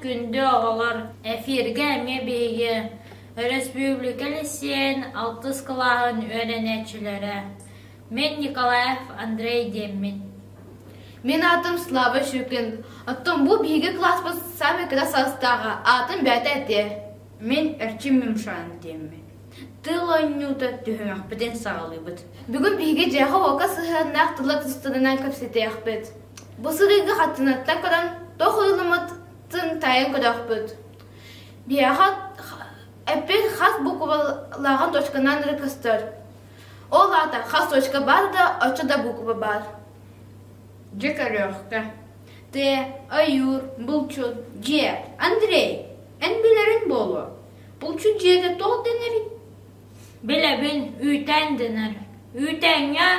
күндө оголор эфирге эме биги республика лисен 6 классын öğrenecileri. Мен Николаев Андрей Деммин. Мен атым Слава Шүкін. Аттым бұл биги класс біз сами кыда састағы. Атым бәті әте. Мен Әрчим Мемшан Деммин. Тыл ойнута түхімәк бітен сағылы бұд. Бүгін биги жағы оқа сығырнақ тылы тұстыдынан көпсеті әқпет. Бұл сырыйғы қаттынаттан көдан тоқылымыттың тайын көдақ бұд. Бияға әппет қас бұқыбалаған точканан рыкыстыр. Ол ата қас точка бар да, очы да бұқыбы бар. Жекарёққа. Те, Аюр, Бұлчут, Же, Андрей. Ән білерін болу. Бұлчут Же'de тоқ денерін. Билебин үйтен денер. Үйтенге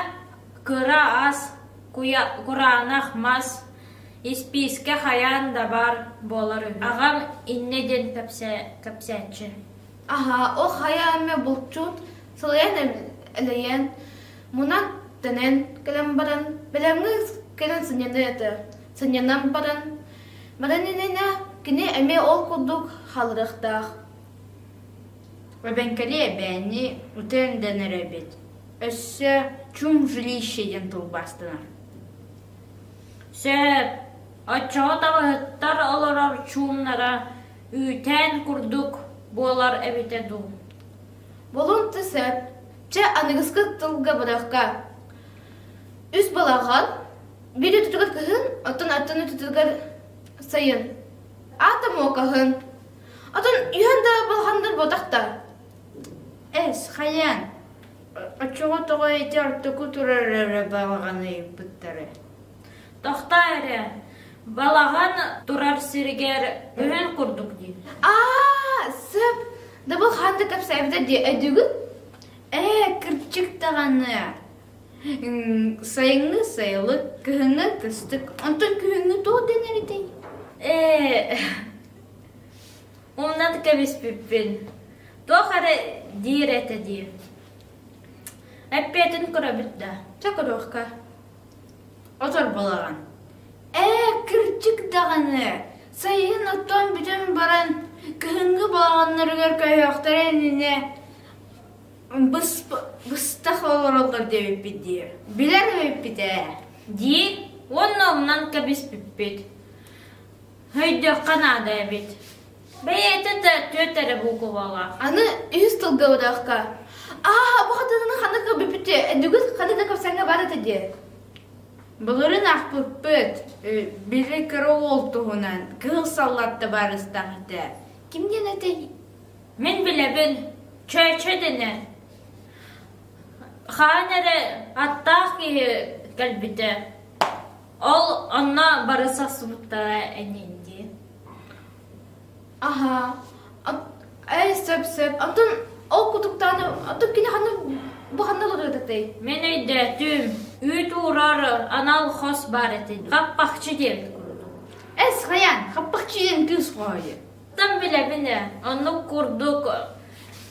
кыра ас, куранах мас, исписке хаян да бар болар. Ағам иннеден кәпсәтші. Аха, о хая әме Бұлчут сылайан әлейен. Мұнан тәнен кәлем баран, білеміңіз кәлен сыненді әті. Сыненнан баран. Баран енене кіне әме ол күрдік халырықтақ. Өбәнкәле бәні үтен денер әбет. Өссі чум жилищеден тұлбастына. Сөп, атчаға тағыттар оларар чумнара үйтен күрдік болар әбете ду. Болун тесеп, че анығысқы тылға бұраққа. Үс балаған, бері түтігір кіхін, атын түтігір сайын. Атым оқағын. Атын үйен да балғандар ботақта. Әс, хаян. Атчаға тоға еті арты күтірі балағаны бұттары. Тоқта әрі, балаған тұрар сіргер үйен күрдік де. Сөп, да бұл қанды кәпсәйбді де әдігі? Кірчік тағаны. Сайыңы сайылы, кіхіңі кістік. Антон кіхіңі тоқ денер етей. Оннан кәбіс піппен. Тоқ әрі дейір әті дейір. Әппетін күрі бітті. Чакыр оққа. Отыр балаған. Кірчік тағаны. Сайын оттан бүтін баран кіхіңі балағанларығар көйіқтар әніне бұстақ олар деп өппеді. Білер өппеді. Дейір, оннан кәбіс піппет. Хөйді қанады әбет. Бәйеті де төтәрі бұқы бала. Аны үйіз тұлға ұдаққа. Бұқатының қаныққа бүпіте, әдігіз қаныққа көпсәңі бар әтеді. Бұлырын ақ бүппет, білі кірі ол тұғынан, кіл саллатты барыстан әті. Кімден әті? Мен білебін, чөйчө дене. Қаған әрі аттақ кәлбіті. Ол онна барыса сұбыттара әненде. Сөп. Антон ол құтықтаны, антон кені қаны бұғанды олар өтәктей. Мен өйді түм, үйт ұрары анал қос бар әтеді. Қаппақчы дерді күрді. Қаян, қаппақчы ден күз қойды. Там білебіне, оны күрдік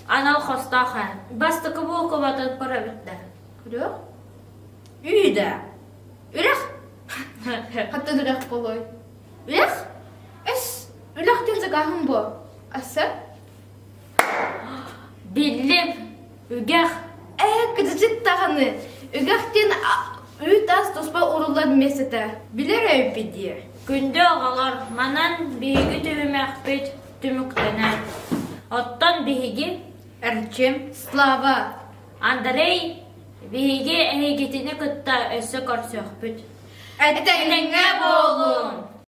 анал қостаға. Бастықы бұл көбатын көрі бітті. Күрі? Үйді. Үрек? Қатты дүрек болой. Үрек? Үрек дензі қағын бұл. Асы? Білім, үгәқ. Күдіжік тағаны. Үгәқтен үйт аз тоспа ұрылар месеті. Білер өйпеді. Күнді оғалар, манан бейгі түмәк бет түміктенер. Оттан бейгі Әрчим, Слава. Андрей бейгі әйгетіні күтті өсі көрсөк бүт. Әттәңіңе болуын.